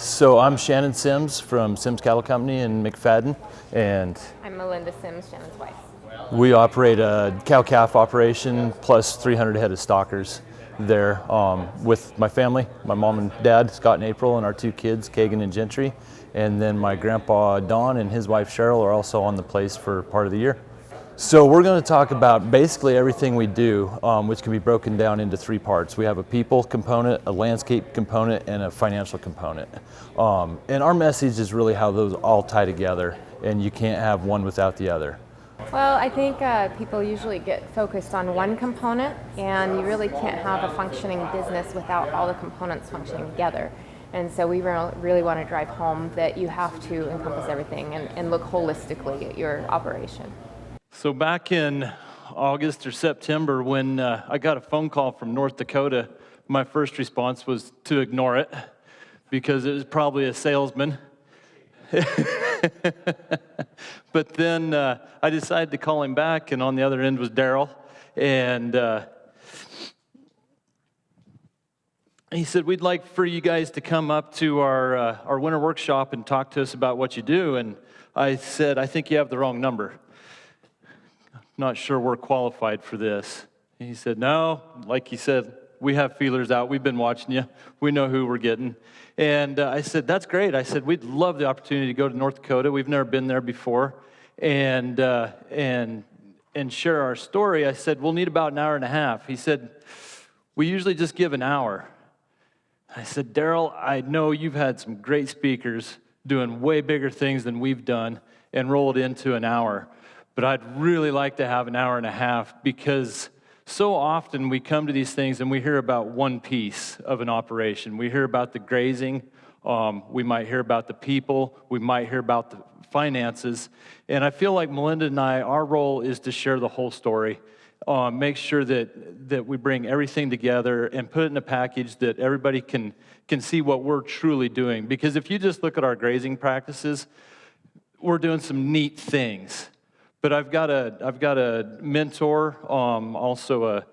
So I'm Shannon Sims from Sims Cattle Company in McFadden, and I'm Melinda Sims, Shannon's wife. we operate a cow-calf operation plus 300 head of stockers there with my family, my mom and dad, Scott and April, and our two kids, Kagan and Gentry. And then my grandpa, Don, and his wife, Cheryl, are also on the place for part of the year. So we're going to talk about basically everything we do, which can be broken down into three parts. We have a people component, a landscape component, and a financial component. And our message is really how those all tie together, and you can't have one without the other. Well, I think people usually get focused on one component, and you really can't have a functioning business without all the components functioning together. And so we really want to drive home that you have to encompass everything and look holistically at your operation. So back in August or September, when I got a phone call from North Dakota, my first response was to ignore it because it was probably a salesman. But then I decided to call him back, and on the other end was Daryl. And he said, we'd like for you guys to come up to our winter workshop and talk to us about what you do. And I said, I think you have the wrong number. Not sure we're qualified for this. And he said, no, like he said, we have feelers out. We've been watching you. We know who we're getting. And I said, that's great. I said, we'd love the opportunity to go to North Dakota. We've never been there before. And share our story. I said, we'll need about an hour and a half. He said, we usually just give an hour. I said, Daryl, I know you've had some great speakers doing way bigger things than we've done and roll it into an hour. But I'd really like to have an hour and a half because so often we come to these things and we hear about one piece of an operation. We hear about the grazing. We might hear about the people. We might hear about the finances. And I feel like Melinda and I, our role is to share the whole story. Make sure that we bring everything together and put it in a package that everybody can see what we're truly doing. Because if you just look at our grazing practices, we're doing some neat things. But I've got a mentor, also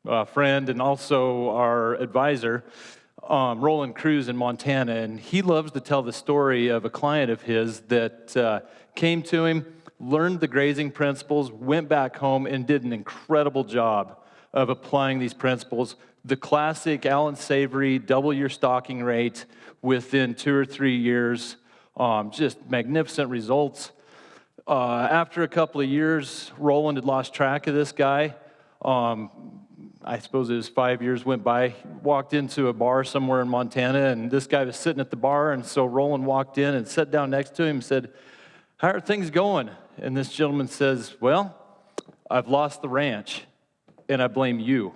a friend, and also our advisor, Roland Cruz in Montana, and he loves to tell the story of a client of his that came to him, learned the grazing principles, went back home, and did an incredible job of applying these principles. The classic Allen Savory, double your stocking rate within 2 or 3 years. Just magnificent results. After a couple of years, Roland had lost track of this guy. I suppose it was 5 years went by. Walked into a bar somewhere in Montana, and this guy was sitting at the bar, and so Roland walked in and sat down next to him and said, how are things going? And this gentleman says, well, I've lost the ranch, and I blame you.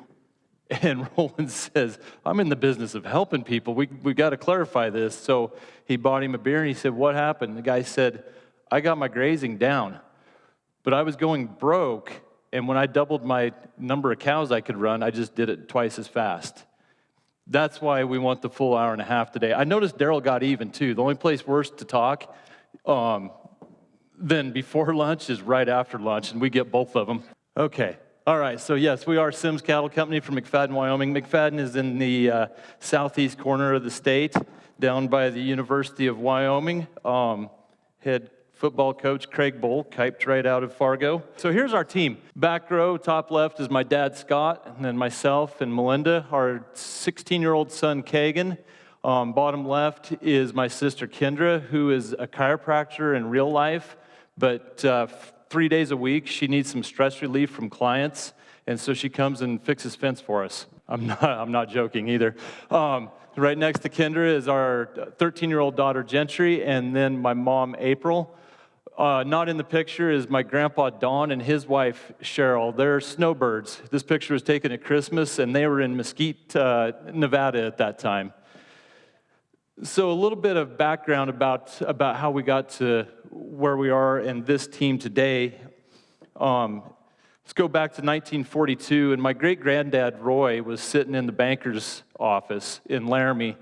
And Roland says, I'm in the business of helping people. We've got to clarify this. So he bought him a beer, and he said, what happened? The guy said, I got my grazing down, but I was going broke, and when I doubled my number of cows I could run, I just did it twice as fast. That's why we want the full hour and a half today. I noticed Daryl got even, too. The only place worse to talk than before lunch is right after lunch, and we get both of them. Okay. All right, so yes, we are Sims Cattle Company from McFadden, Wyoming. McFadden is in the southeast corner of the state, down by the University of Wyoming. Head football coach Craig Bull, kiped right out of Fargo. So here's our team. Back row, top left is my dad, Scott, and then myself and Melinda, our 16-year-old son, Kagan. Bottom left is my sister, Kendra, who is a chiropractor in real life, but 3 days a week, she needs some stress relief from clients, and so she comes and fixes fence for us. I'm not joking either. Right next to Kendra is our 13-year-old daughter, Gentry, and then my mom, April. Not in the picture is my grandpa, Don, and his wife, Cheryl. They're snowbirds. This picture was taken at Christmas, and they were in Mesquite, Nevada at that time. So a little bit of background about how we got to where we are in this team today. Let's go back to 1942, and my great-granddad, Roy, was sitting in the banker's office in Laramie,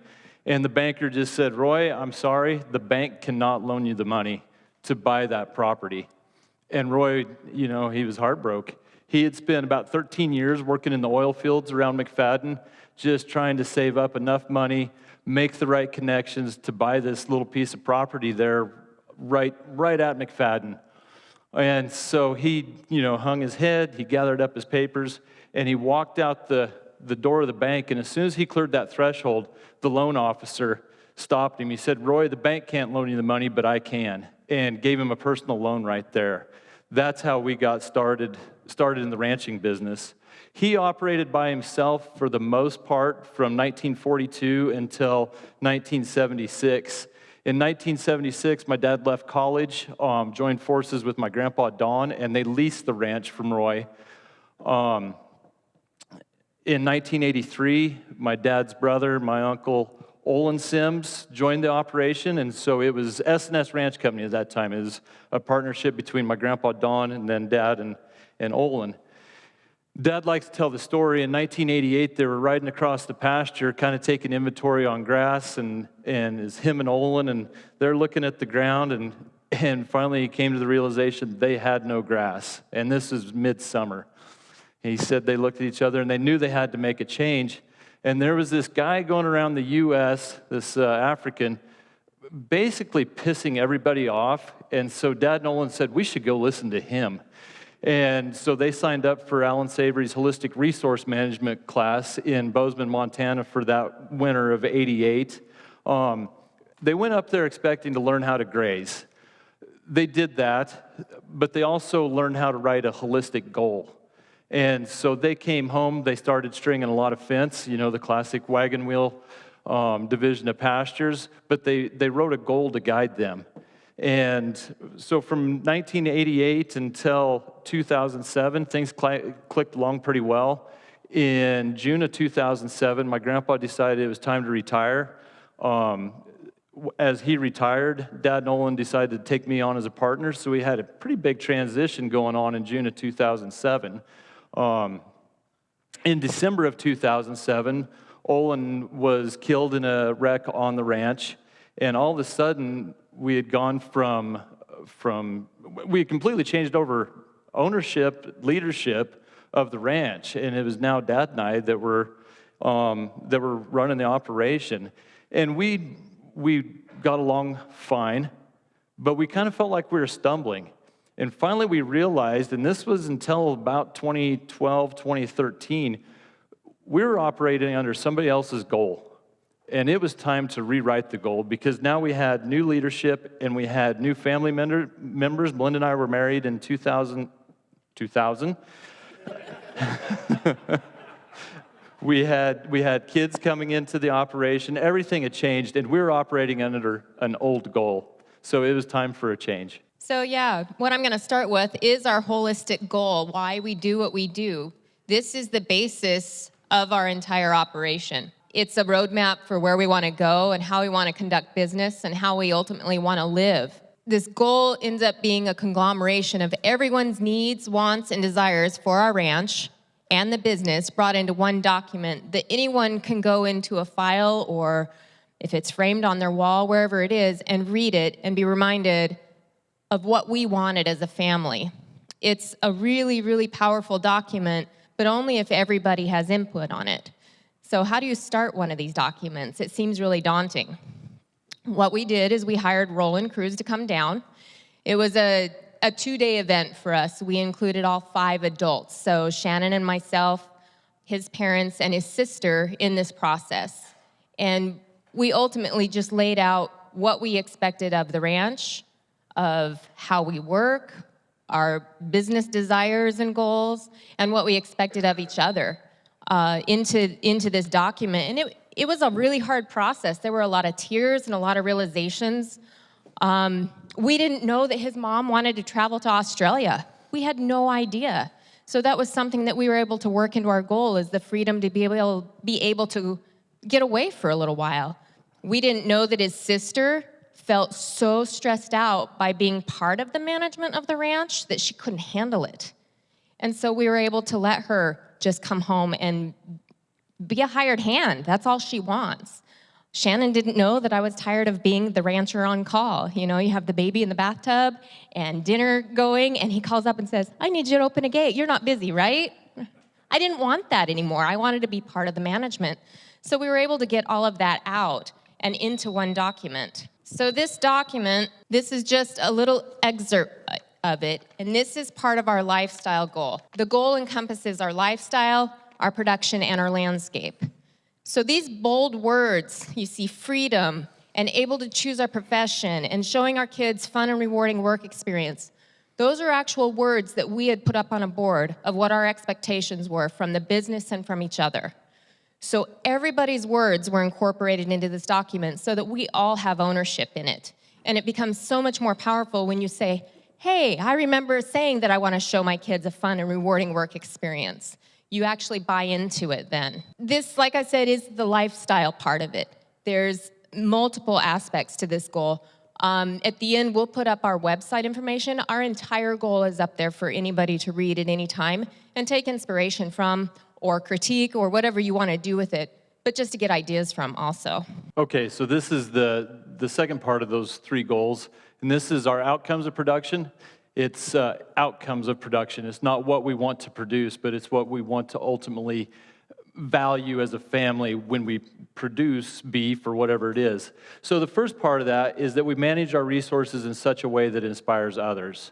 and the banker just said, Roy, I'm sorry, the bank cannot loan you the money to buy that property. And Roy, he was heartbroken. He had spent about 13 years working in the oil fields around McFadden, just trying to save up enough money, make the right connections to buy this little piece of property there right at McFadden. And so he, hung his head, he gathered up his papers, and he walked out the door of the bank, and as soon as he cleared that threshold, the loan officer stopped him. He said, "Roy, the bank can't loan you the money, but I can," and gave him a personal loan right there. That's how we got started in the ranching business. He operated by himself for the most part from 1942 until 1976. In 1976, my dad left college, joined forces with my grandpa Don, and they leased the ranch from Roy. In 1983, my dad's brother, my uncle Olin Sims, joined the operation, and so it was S&S Ranch Company at that time. It was a partnership between my grandpa Don and then Dad and Olin. Dad likes to tell the story. In 1988, they were riding across the pasture, kind of taking inventory on grass, and it's him and Olin, and they're looking at the ground, and finally he came to the realization they had no grass, and this is midsummer. He said they looked at each other, and they knew they had to make a change. And there was this guy going around the U.S., this African, basically pissing everybody off. And so Dad and Olin said, we should go listen to him. And so they signed up for Alan Savory's Holistic Resource Management class in Bozeman, Montana for that winter of '88. They went up there expecting to learn how to graze. They did that, but they also learned how to write a holistic goal. And so they came home, they started stringing a lot of fence, the classic wagon wheel division of pastures, but they wrote a goal to guide them. And so from 1988 until 2007, things clicked along pretty well. In June of 2007, my grandpa decided it was time to retire. As he retired, Dad and Olin decided to take me on as a partner, so we had a pretty big transition going on in June of 2007. In December of 2007, Olin was killed in a wreck on the ranch, and all of a sudden, we had gone we had completely changed over ownership, leadership of the ranch, and it was now Dad and I that were running the operation. And we got along fine, but we kind of felt like we were stumbling. And finally we realized, and this was until about 2012, 2013, we were operating under somebody else's goal. And it was time to rewrite the goal because now we had new leadership and we had new family members. Melinda and I were married in 2000. We had kids coming into the operation. Everything had changed, and we were operating under an old goal. So it was time for a change. So yeah, what I'm going to start with is our holistic goal, why we do what we do. This is the basis of our entire operation. It's a roadmap for where we want to go and how we want to conduct business and how we ultimately want to live. This goal ends up being a conglomeration of everyone's needs, wants, and desires for our ranch and the business brought into one document that anyone can go into a file or if it's framed on their wall, wherever it is, and read it and be reminded of what we wanted as a family. It's a really, really powerful document, but only if everybody has input on it. So how do you start one of these documents? It seems really daunting. What we did is we hired Roland Cruz to come down. It was a 2-day event for us. We included all 5 adults, so Shanon and myself, his parents, and his sister in this process. And we ultimately just laid out what we expected of the ranch, of how we work, our business desires and goals, and what we expected of each other into this document. And it was a really hard process. There were a lot of tears and a lot of realizations. We didn't know that his mom wanted to travel to Australia. We had no idea. So that was something that we were able to work into our goal, is the freedom to be able to get away for a little while. We didn't know that his sister felt so stressed out by being part of the management of the ranch that she couldn't handle it. And so we were able to let her just come home and be a hired hand. That's all she wants. Shanon didn't know that I was tired of being the rancher on call. You know, you have the baby in the bathtub and dinner going, and he calls up and says, I need you to open a gate. You're not busy, right? I didn't want that anymore. I wanted to be part of the management. So we were able to get all of that out and into one document. So this document, this is just a little excerpt of it, and this is part of our lifestyle goal. The goal encompasses our lifestyle, our production, and our landscape. So these bold words, you see freedom and able to choose our profession and showing our kids fun and rewarding work experience, those are actual words that we had put up on a board of what our expectations were from the business and from each other. So everybody's words were incorporated into this document so that we all have ownership in it. And it becomes so much more powerful when you say, hey, I remember saying that I want to show my kids a fun and rewarding work experience. You actually buy into it then. This, like I said, is the lifestyle part of it. There's multiple aspects to this goal. At the end, we'll put up our website information. Our entire goal is up there for anybody to read at any time and take inspiration from or critique or whatever you want to do with it, but just to get ideas from also. Okay, so this is the second part of those 3 goals, and this is our outcomes of production. It's outcomes of production. It's not what we want to produce, but it's what we want to ultimately value as a family when we produce beef or whatever it is. So the first part of that is that we manage our resources in such a way that inspires others.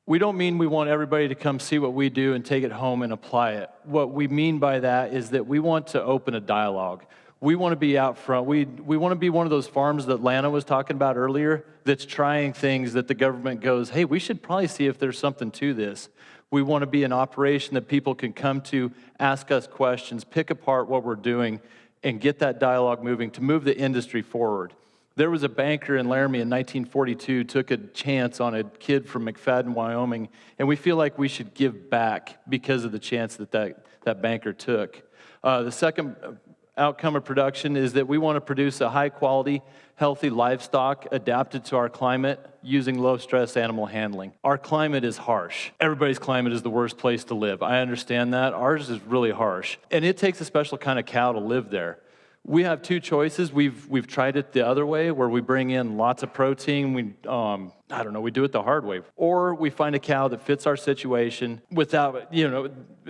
We don't mean we want everybody to come see what we do and take it home and apply it. What we mean by that is that we want to open a dialogue. We want to be out front. We want to be one of those farms that Lana was talking about earlier that's trying things that the government goes, hey, we should probably see if there's something to this. We want to be an operation that people can come to, ask us questions, pick apart what we're doing, and get that dialogue moving to move the industry forward. There was a banker in Laramie in 1942 took a chance on a kid from McFadden, Wyoming, and we feel like we should give back because of the chance that banker took. The second outcome of production is that we want to produce a high-quality, healthy livestock adapted to our climate using low-stress animal handling. Our climate is harsh. Everybody's climate is the worst place to live. I understand that. Ours is really harsh. And it takes a special kind of cow to live there. We have 2 choices. We've tried it the other way, where we bring in lots of protein. We do it the hard way. Or we find a cow that fits our situation without,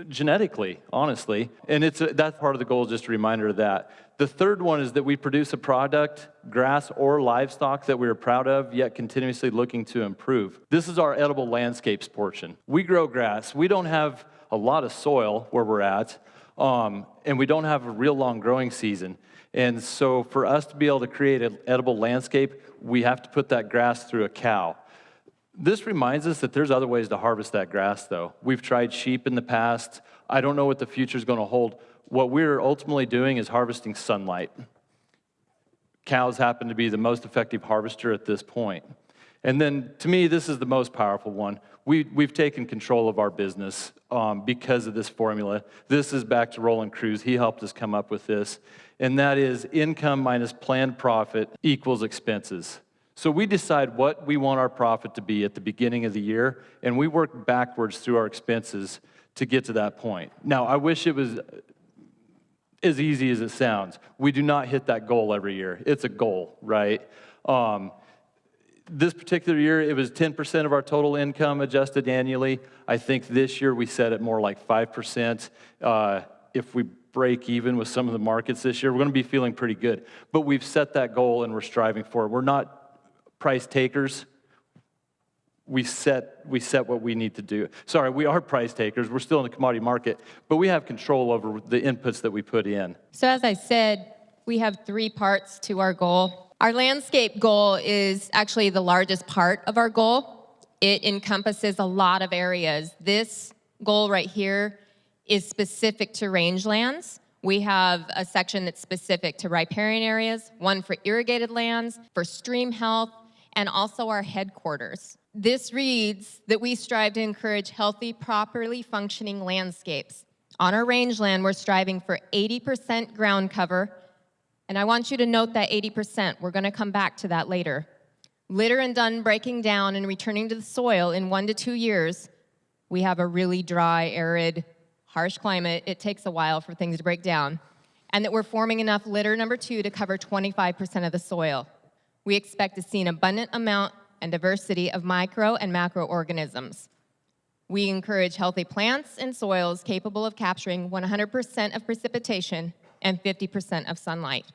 genetically, honestly. And that's part of the goal, just a reminder of that. The third one is that we produce a product, grass or livestock, that we are proud of, yet continuously looking to improve. This is our edible landscapes portion. We grow grass. We don't have a lot of soil where we're at. And we don't have a real long growing season. And so for us to be able to create an edible landscape, we have to put that grass through a cow. This reminds us that there's other ways to harvest that grass, though. We've tried sheep in the past. I don't know what the future is going to hold. What we're ultimately doing is harvesting sunlight. Cows happen to be the most effective harvester at this point. And then, to me, this is the most powerful one. We've taken control of our business because of this formula. This is back to Roland Cruz. He helped us come up with this. And that is income minus planned profit equals expenses. So we decide what we want our profit to be at the beginning of the year, and we work backwards through our expenses to get to that point. Now, I wish it was as easy as it sounds. We do not hit that goal every year. It's a goal, right? This particular year, it was 10% of our total income adjusted annually. I think this year we set it more like 5%. If we break even with some of the markets this year, we're going to be feeling pretty good. But we've set that goal and we're striving for it. We're not price takers. We set what we need to do. Sorry, we are price takers. We're still in the commodity market, but we have control over the inputs that we put in. So as I said, we have 3 parts to our goal. Our landscape goal is actually the largest part of our goal. It encompasses a lot of areas. This goal right here is specific to rangelands. We have a section that's specific to riparian areas, one for irrigated lands, for stream health, and also our headquarters. This reads that we strive to encourage healthy, properly functioning landscapes. On our rangeland, we're striving for 80% ground cover, and I want you to note that 80%. We're going to come back to that later. Litter and done breaking down and returning to the soil in 1 to 2 years. We have a really dry, arid, harsh climate. It takes a while for things to break down. and that we're forming enough litter number 2 to cover 25% of the soil. We expect to see an abundant amount and diversity of micro and macroorganisms. We encourage healthy plants and soils capable of capturing 100% of precipitation and 50% of sunlight.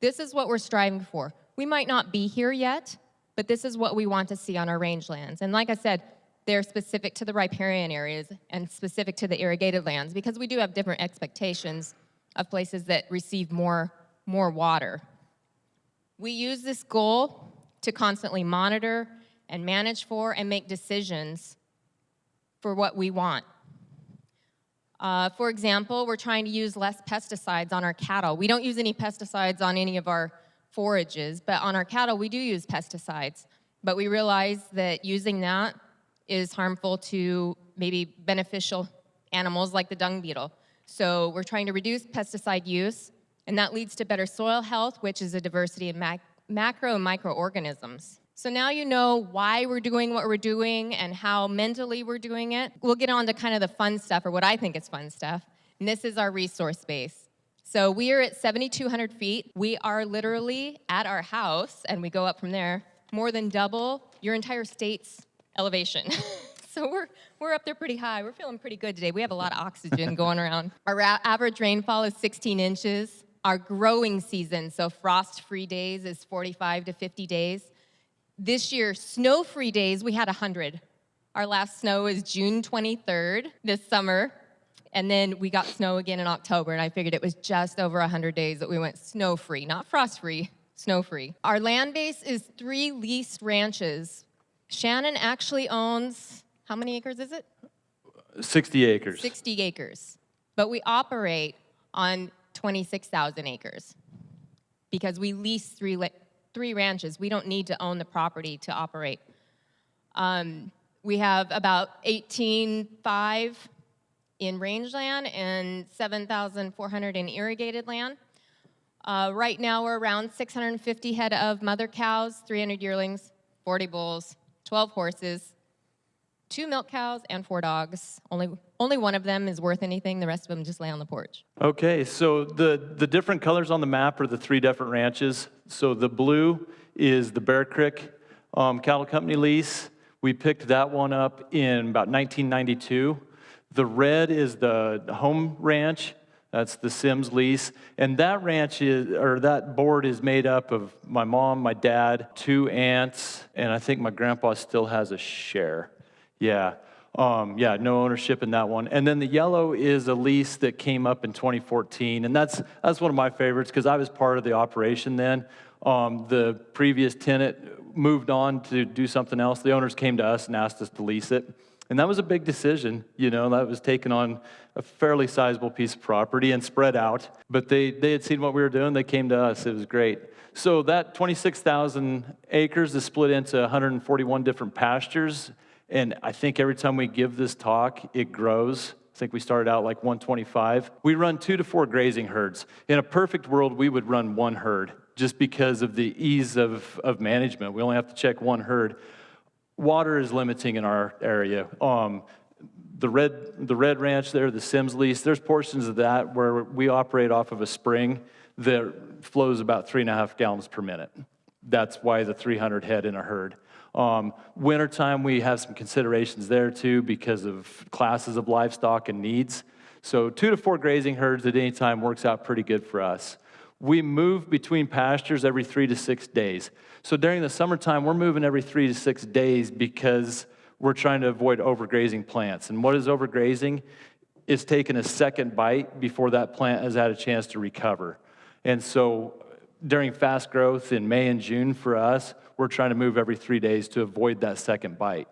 This is what we're striving for. We might not be here yet, but this is what we want to see on our rangelands. And like I said, they're specific to the riparian areas and specific to the irrigated lands, because we do have different expectations of places that receive more water. We use this goal to constantly monitor and manage for and make decisions for what we want. For example, we're trying to use less pesticides on our cattle. We don't use any pesticides on any of our forages, but on our cattle we do use pesticides. But we realize that using that is harmful to maybe beneficial animals like the dung beetle. So we're trying to reduce pesticide use, and that leads to better soil health, which is a diversity of macro and microorganisms. So now you know why we're doing what we're doing and how mentally we're doing it. We'll get on to kind of the fun stuff, or what I think is fun stuff, and this is our resource base. So we are at 7,200 feet. We are literally at our house, and we go up from there, more than double your entire state's elevation. So we're up there pretty high. We're feeling pretty good today. We have a lot of oxygen going around. Our average rainfall is 16 inches. Our growing season, so frost-free days, is 45 to 50 days. This year, snow-free days, we had 100. Our last snow is June 23rd this summer, and then we got snow again in October, and I figured it was just over 100 days that we went snow-free, not frost-free, snow-free. Our land base is 3 leased ranches. Shanon actually owns, how many acres is it? 60 acres. 60 acres. But we operate on 26,000 acres because we lease 3 ranches. We don't need to own the property to operate. We have about 18,500 in rangeland and 7,400 in irrigated land. Right now we're around 650 head of mother cows, 300 yearlings, 40 bulls, 12 horses, 2 milk cows, and 4 dogs. Only one of them is worth anything. The rest of them just lay on the porch. Okay, so the different colors on the map are the 3 different ranches. So the blue is the Bear Creek Cattle Company lease. We picked that one up in about 1992. The red is the home ranch. That's the Sims lease. And that ranch that board is made up of my mom, my dad, 2 aunts, and I think my grandpa still has a share. Yeah, no ownership in that one. And then the yellow is a lease that came up in 2014, and that's one of my favorites because I was part of the operation then. The previous tenant moved on to do something else. The owners came to us and asked us to lease it. And that was a big decision, that was taken on a fairly sizable piece of property and spread out. But they had seen what we were doing, they came to us, it was great. So that 26,000 acres is split into 141 different pastures. And I think every time we give this talk, it grows. I think we started out like 125. We run 2 to 4 grazing herds. In a perfect world, we would run 1 herd just because of the ease of management. We only have to check 1 herd. Water is limiting in our area. The red ranch there, the Sims lease, there's portions of that where we operate off of a spring that flows about 3.5 gallons per minute. That's why the 300 head in a herd. Wintertime, we have some considerations there too because of classes of livestock and needs. So 2 to 4 grazing herds at any time works out pretty good for us. We move between pastures every 3 to 6 days. So during the summertime, we're moving every 3 to 6 days because we're trying to avoid overgrazing plants. And what is overgrazing? It's taking a second bite before that plant has had a chance to recover. And so during fast growth in May and June for us, we're trying to move every 3 days to avoid that second bite.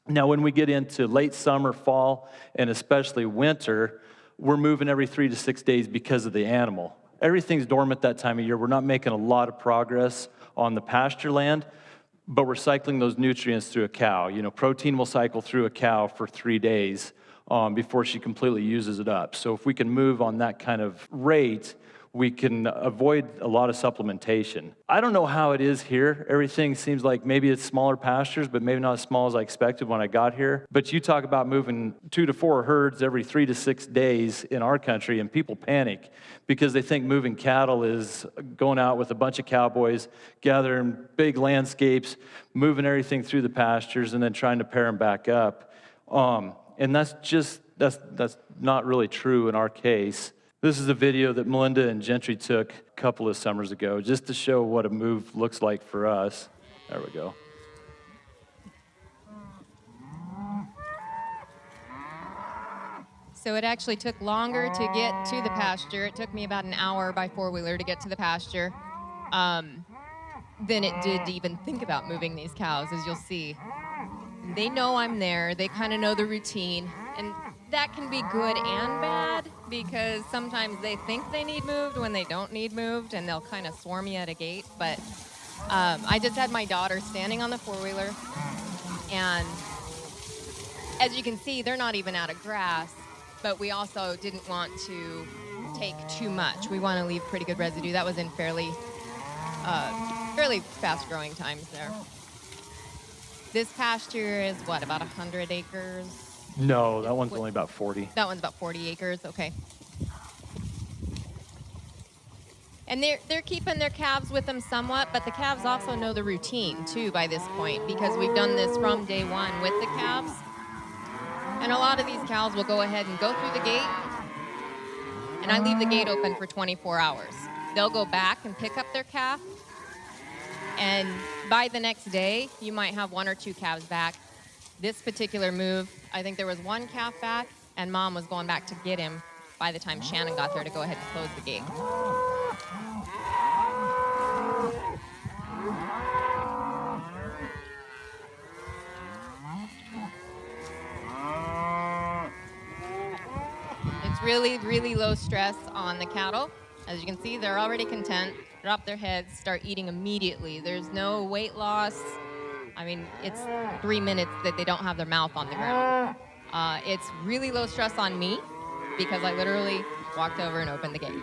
Now, when we get into late summer, fall, and especially winter, we're moving every 3 to 6 days because of the animal. Everything's dormant that time of year. We're not making a lot of progress on the pasture land, but we're cycling those nutrients through a cow. Protein will cycle through a cow for 3 days before she completely uses it up. So if we can move on that kind of rate, we can avoid a lot of supplementation. I don't know how it is here. Everything seems like maybe it's smaller pastures, but maybe not as small as I expected when I got here. But you talk about moving 2 to 4 herds every 3 to 6 days in our country, and people panic because they think moving cattle is going out with a bunch of cowboys, gathering big landscapes, moving everything through the pastures, and then trying to pair them back up. And that's not really true in our case. This is a video that Melinda and Gentry took a couple of summers ago, just to show what a move looks like for us. There we go. So it actually took longer to get to the pasture. It took me about an hour by four-wheeler to get to the pasture than it did to even think about moving these cows, as you'll see. They know I'm there. They kind of know the routine. And that can be good and bad because sometimes they think they need moved when they don't need moved, and they'll kind of swarm you at a gate. But I just had my daughter standing on the four-wheeler, and as you can see, they're not even out of grass, but we also didn't want to take too much. We want to leave pretty good residue. That was in fairly fast-growing times there. This pasture is, what, about 100 acres? No, that one's only about 40. That one's about 40 acres, okay. And they're keeping their calves with them somewhat, but the calves also know the routine, too, by this point, because we've done this from day one with the calves. And a lot of these cows will go ahead and go through the gate, and I leave the gate open for 24 hours. They'll go back and pick up their calf, and by the next day, you might have 1 or 2 calves back. This particular move, I think there was 1 calf back, and Mom was going back to get him by the time Shanon got there to go ahead and close the gate. It's really, really low stress on the cattle. As you can see, they're already content. Drop their heads, start eating immediately. There's no weight loss. I mean, it's 3 minutes that they don't have their mouth on the ground. It's really low stress on me because I literally walked over and opened the gate.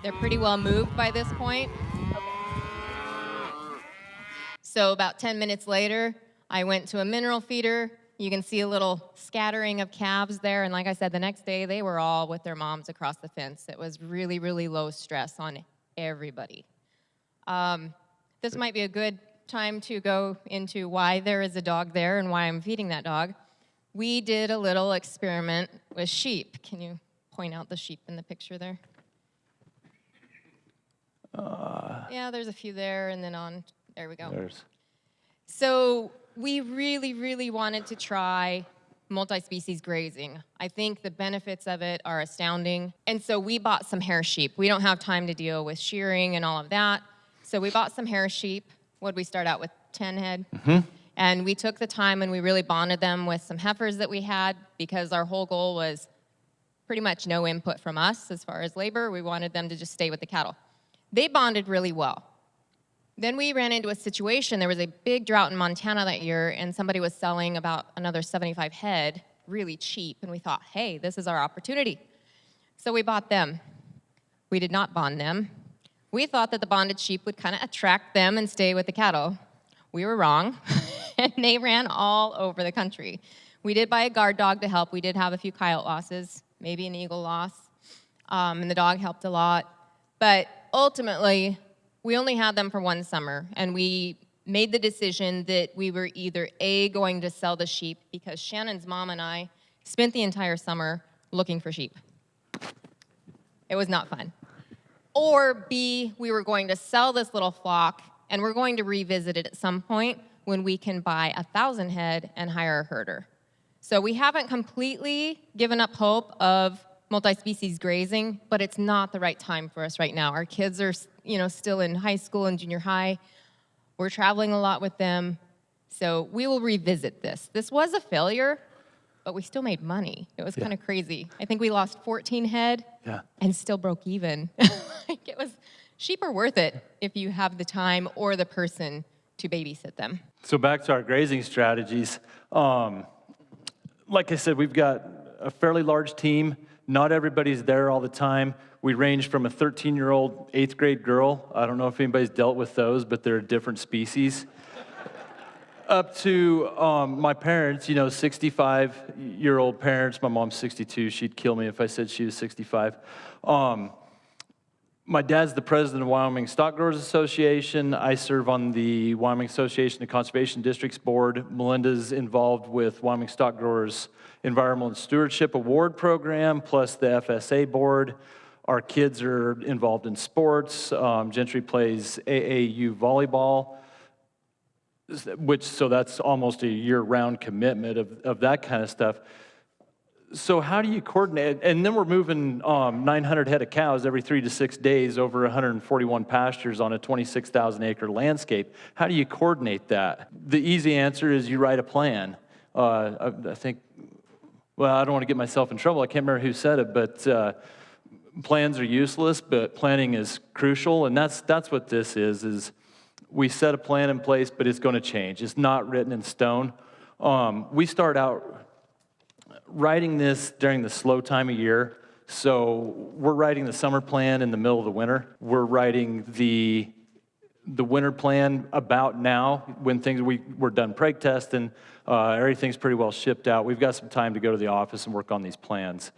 They're pretty well moved by this point. So about 10 minutes later, I went to a mineral feeder. You can see a little scattering of calves there. And like I said, the next day, they were all with their moms across the fence. It was really, really low stress on everybody. This might be a good time to go into why there is a dog there and why I'm feeding that dog. We did a little experiment with sheep. Can you point out the sheep in the picture there? Yeah, there's a few there, and then on, there we go. So we really, really wanted to try multi-species grazing. I think the benefits of it are astounding. And so we bought some hair sheep. We don't have time to deal with shearing and all of that. So we bought some hair sheep. What'd we start out with, 10 head? Mm-hmm. And we took the time and we really bonded them with some heifers that we had because our whole goal was pretty much no input from us as far as labor. We wanted them to just stay with the cattle. They bonded really well. Then we ran into a situation. There was a big drought in Montana that year, and somebody was selling about another 75 head really cheap. And we thought, hey, this is our opportunity. So we bought them. We did not bond them. We thought that the bonded sheep would kind of attract them and stay with the cattle. We were wrong, and they ran all over the country. We did buy a guard dog to help. We did have a few coyote losses, maybe an eagle loss, and the dog helped a lot. But ultimately, we only had them for 1 summer, and we made the decision that we were either A, going to sell the sheep, because Shanon's mom and I spent the entire summer looking for sheep. It was not fun. Or B, we were going to sell this little flock, and we're going to revisit it at some point when we can buy 1,000 head and hire a herder. So we haven't completely given up hope of multi-species grazing, but it's not the right time for us right now. Our kids are, still in high school and junior high. We're traveling a lot with them, so we will revisit this. This was a failure, but we still made money. It was kind of crazy. I think we lost 14 head and still broke even. Sheep are worth it if you have the time or the person to babysit them. So back to our grazing strategies. Like I said, we've got a fairly large team. Not everybody's there all the time. We range from a 13-year-old 8th grade girl, I don't know if anybody's dealt with those, but they're a different species, up to my parents, 65-year-old parents. My mom's 62. She'd kill me if I said she was 65. My dad's the president of Wyoming Stock Growers Association. I serve on the Wyoming Association of Conservation Districts Board. Melinda's involved with Wyoming Stock Growers Environmental and Stewardship Award Program, plus the FSA board. Our kids are involved in sports. Gentry plays AAU volleyball, so that's almost a year-round commitment of that kind of stuff. So how do you coordinate? And then we're moving 900 head of cows every 3 to 6 days over 141 pastures on a 26,000-acre landscape. How do you coordinate that? The easy answer is you write a plan. I think, well, I don't want to get myself in trouble. I can't remember who said it, but plans are useless, but planning is crucial, and that's what this is we set a plan in place, but it's going to change. It's not written in stone. We start out writing this during the slow time of year. So we're writing the summer plan in the middle of the winter. We're writing the winter plan about now when we're done preg testing. Everything's pretty well shipped out. We've got some time to go to the office and work on these plans.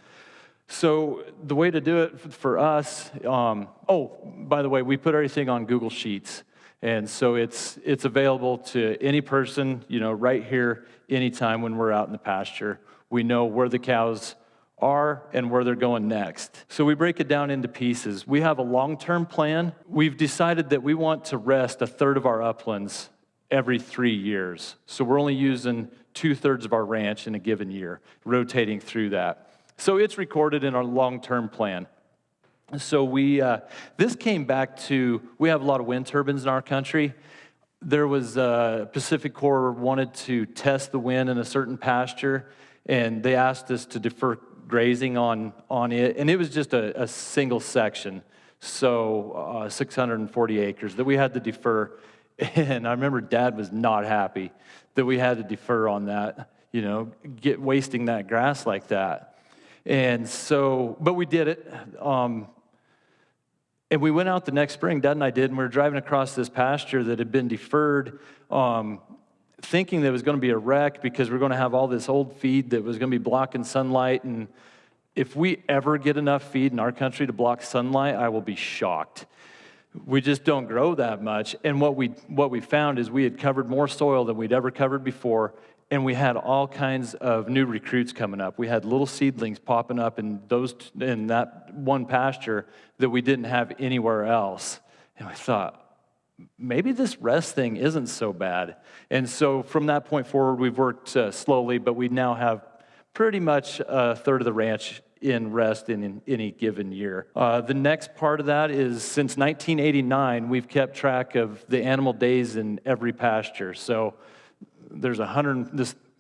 So the way to do it for us, by the way, we put everything on Google Sheets. And so it's available to any person, right here, anytime when we're out in the pasture. We know where the cows are and where they're going next. So we break it down into pieces. We have a long-term plan. We've decided that we want to rest a third of our uplands every 3 years. So we're only using 2/3 of our ranch in a given year, rotating through that. So it's recorded in our long-term plan. So this came back to, we have a lot of wind turbines in our country. There was Pacific Corps wanted to test the wind in a certain pasture, and they asked us to defer grazing on it, and it was just a single section, so 640 acres that we had to defer. And I remember Dad was not happy that we had to defer on that, wasting that grass like that. And so, but we did it. And we went out the next spring, Dad and I did, and we were driving across this pasture that had been deferred, thinking that it was going to be a wreck because we're going to have all this old feed that was going to be blocking sunlight. And if we ever get enough feed in our country to block sunlight, I will be shocked. We just don't grow that much. And what we found is we had covered more soil than we'd ever covered before, and we had all kinds of new recruits coming up. We had little seedlings popping up in that one pasture that we didn't have anywhere else. And we thought, maybe this rest thing isn't so bad. And so from that point forward, we've worked slowly, but we now have pretty much a third of the ranch in rest in any given year. The next part of that is, since 1989, we've kept track of the animal days in every pasture. So there's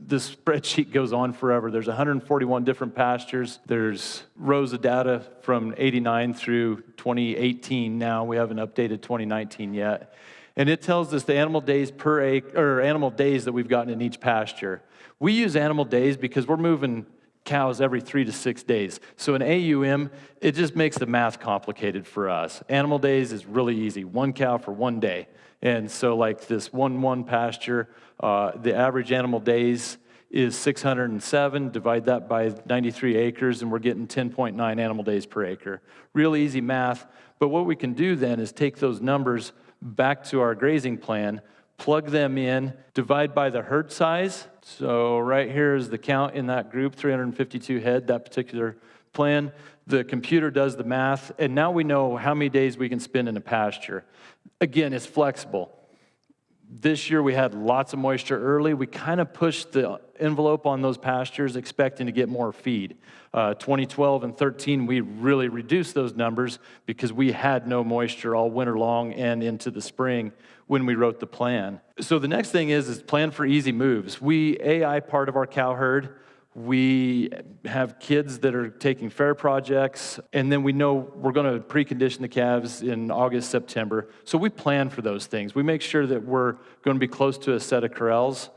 this spreadsheet goes on forever. There's 141 different pastures. There's rows of data from 89 through 2018 now. We haven't updated 2019 yet. And it tells us the animal days per acre, or animal days that we've gotten in each pasture. We use animal days because we're moving cows every 3 to 6 days. So in AUM, it just makes the math complicated for us. Animal days is really easy, 1 cow for 1 day. And so like this 1-1 pasture, the average animal days is 607. Divide that by 93 acres, and we're getting 10.9 animal days per acre. Real easy math. But what we can do then is take those numbers back to our grazing plan, plug them in, divide by the herd size. So right here is the count in that group, 352 head, that particular plan. The computer does the math, and now we know how many days we can spend in a pasture. Again, it's flexible. This year we had lots of moisture early. We kind of pushed the envelope on those pastures expecting to get more feed. 2012 and 13, we really reduced those numbers because we had no moisture all winter long and into the spring when we wrote the plan. So the next thing is plan for easy moves. We AI part of our cow herd. We have kids that are taking fair projects, and then we know we're going to precondition the calves in August, September. So we plan for those things. We make sure that we're going to be close to a set of corrals.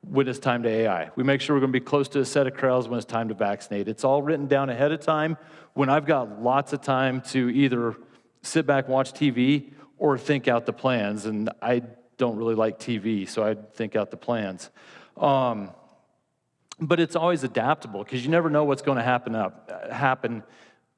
when it's time to AI. We make sure we're going to be close to a set of corrals when it's time to vaccinate. It's all written down ahead of time when I've got lots of time to either sit back and watch TV or think out the plans. And I don't really like TV, so I think out the plans. But it's always adaptable because you never know what's going to happen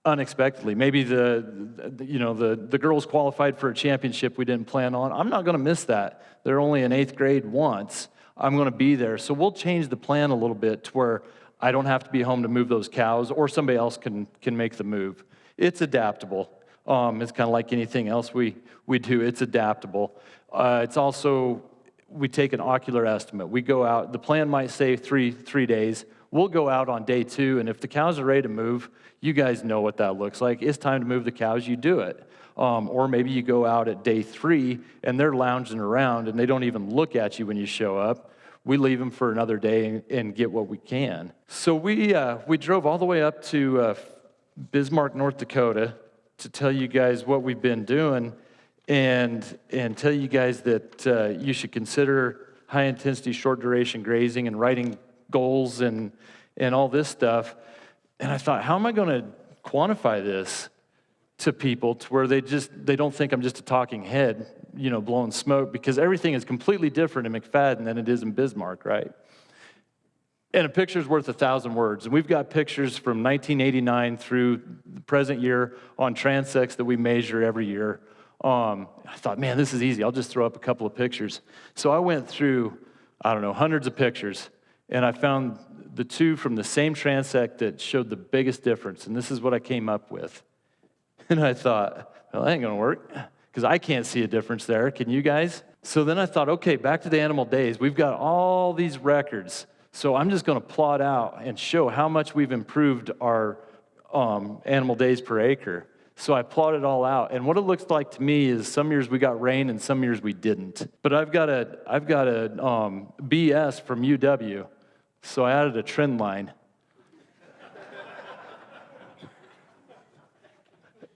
unexpectedly. Maybe the girls qualified for a championship we didn't plan on. I'm not going to miss that. They're only in 8th grade once. I'm going to be there. So we'll change the plan a little bit to where I don't have to be home to move those cows, or somebody else can make the move. It's adaptable. It's kind of like anything else we do. It's adaptable. It's also, we take an ocular estimate. We go out. The plan might say three days. We'll go out on day 2, and if the cows are ready to move, you guys know what that looks like. It's time to move the cows, you do it. Or maybe you go out at day 3, and they're lounging around, and they don't even look at you when you show up. We leave them for another day and get what we can. So we drove all the way up to Bismarck, North Dakota, to tell you guys what we've been doing, and tell you guys that you should consider high-intensity, short-duration grazing and writing goals and all this stuff. And I thought, how am I going to quantify this to people to where they don't think I'm just a talking head, blowing smoke, because everything is completely different in McFadden than it is in Bismarck, right? And a picture's worth 1,000 words. And we've got pictures from 1989 through the present year on transects that we measure every year. I thought, man, this is easy. I'll just throw up a couple of pictures. So I went through, hundreds of pictures, and I found the 2 from the same transect that showed the biggest difference. And this is what I came up with. And I thought, well, that ain't going to work, because I can't see a difference there. Can you guys? So then I thought, okay, back to the animal days. We've got all these records. So I'm just going to plot out and show how much we've improved our animal days per acre. So I plotted it all out. And what it looks like to me is some years we got rain and some years we didn't. But I've got a BS from UW. So I added a trend line.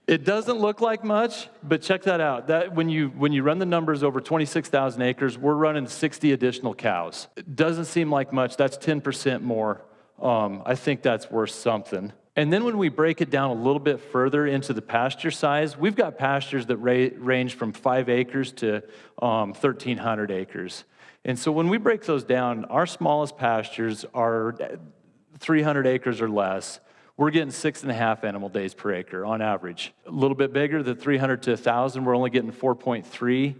It doesn't look like much, but check that out. That when you run the numbers over 26,000 acres, we're running 60 additional cows. It doesn't seem like much. That's 10% more. I think that's worth something. And then when we break it down a little bit further into the pasture size, we've got pastures that range from 5 acres to 1,300 acres. And so when we break those down, our smallest pastures are 300 acres or less. We're getting 6.5 animal days per acre on average. A little bit bigger, the 300 to 1,000, we're only getting 4.3.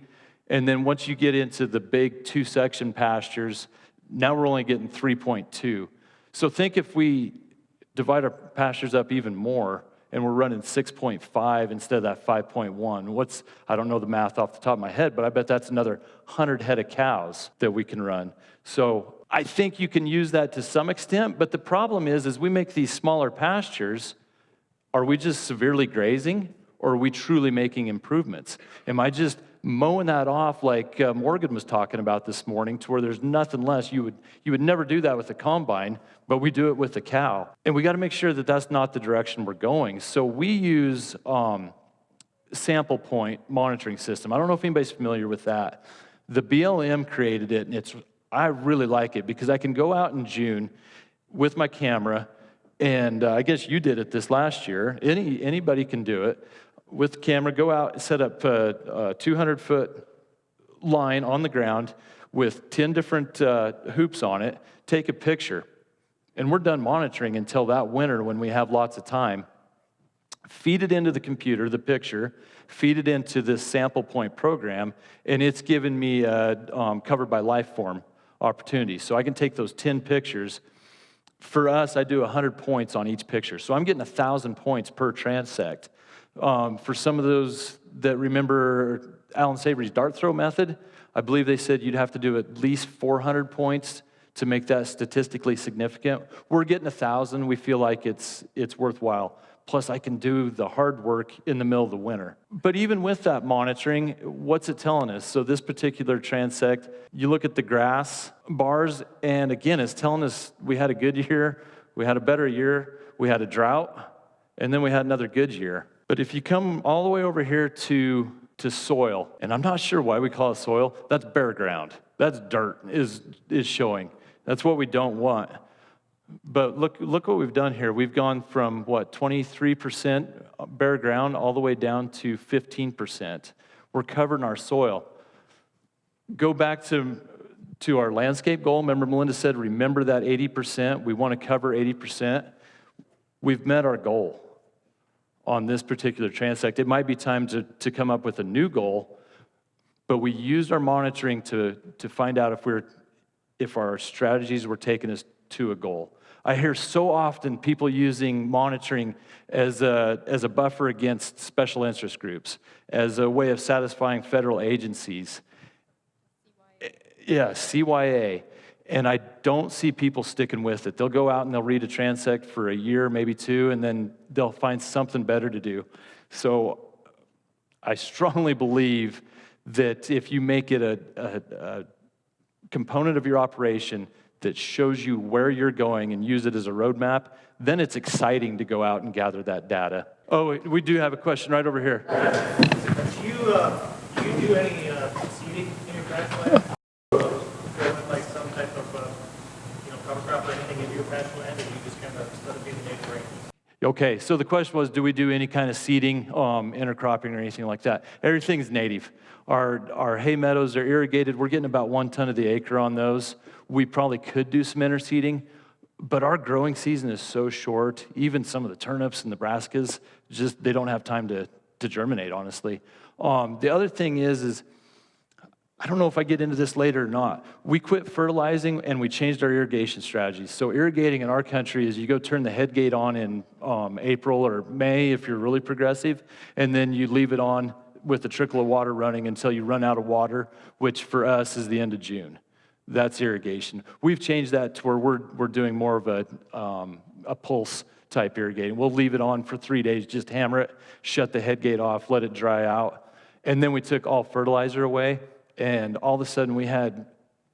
And then once you get into the big 2-section pastures, now we're only getting 3.2. So think if we divide our pastures up even more, and we're running 6.5 instead of that 5.1. I don't know the math off the top of my head, but I bet that's another 100 head of cows that we can run. So I think you can use that to some extent, but the problem is, as we make these smaller pastures, are we just severely grazing, or are we truly making improvements? Am I just mowing that off like Morgan was talking about this morning, to where there's nothing less? You would never do that with a combine, but we do it with a cow. And we got to make sure that that's not the direction we're going. So we use sample point monitoring system. I don't know if anybody's familiar with that. The BLM created it, and I really like it because I can go out in June with my camera, and I guess you did it this last year. Anybody can do it. With the camera, go out, set up a 200-foot line on the ground with 10 different hoops on it, take a picture. And we're done monitoring until that winter when we have lots of time. Feed it into the computer, the picture, feed it into this sample point program, and it's given me covered by life form opportunities. So I can take those 10 pictures. For us, I do 100 points on each picture. So I'm getting 1,000 points per transect. For some of those that remember Alan Savory's dart throw method, I believe they said you'd have to do at least 400 points to make that statistically significant. We're getting 1,000. We feel like it's worthwhile. Plus, I can do the hard work in the middle of the winter. But even with that monitoring, what's it telling us? So this particular transect, you look at the grass bars, and again, it's telling us we had a good year, we had a better year, we had a drought, and then we had another good year. But if you come all the way over here to soil, and I'm not sure why we call it soil, that's bare ground. That's dirt is showing. That's what we don't want. But look what we've done here. We've gone from, 23% bare ground all the way down to 15%. We're covering our soil. Go back to our landscape goal. Remember, Melinda said, remember that 80%. We want to cover 80%. We've met our goal on this particular transect. It might be time to come up with a new goal, but we used our monitoring to find out if our strategies were taking us to a goal. I hear so often people using monitoring as a buffer against special interest groups, as a way of satisfying federal agencies. Yeah, CYA. And I don't see people sticking with it. They'll go out and they'll read a transect for a year, maybe two, and then they'll find something better to do. So I strongly believe that if you make it a component of your operation that shows you where you're going and use it as a roadmap, then it's exciting to go out and gather that data. Oh, we do have a question right over here. Do you do any seeding in your grassland? Like some type of cover crop or anything in your grassland, or you just kind of let it be the native range? Okay, so the question was, do we do any kind of seeding, intercropping, or anything like that? Everything's native. Our hay meadows are irrigated. We're getting about 1 ton of the acre on those. We probably could do some interseeding, but our growing season is so short. Even some of the turnips and the brassicas, they don't have time to germinate, honestly. The other thing is I don't know if I get into this later or not. We quit fertilizing and we changed our irrigation strategies. So irrigating in our country is you go turn the head gate on in April or May if you're really progressive, and then you leave it on with a trickle of water running until you run out of water, which for us is the end of June. That's irrigation. We've changed that to where we're doing more of a pulse type irrigating. We'll leave it on for 3 days, just hammer it, shut the head gate off, let it dry out. And then we took all fertilizer away, and all of a sudden we had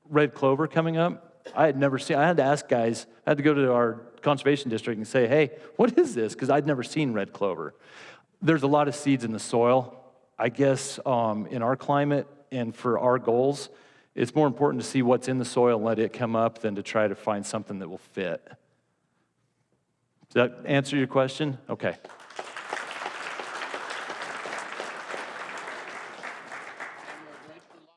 red clover coming up. I had to ask guys, I had to go to our conservation district and say, hey, what is this? Because I'd never seen red clover. There's a lot of seeds in the soil. I guess in our climate and for our goals, it's more important to see what's in the soil and let it come up than to try to find something that will fit. Does that answer your question? Okay.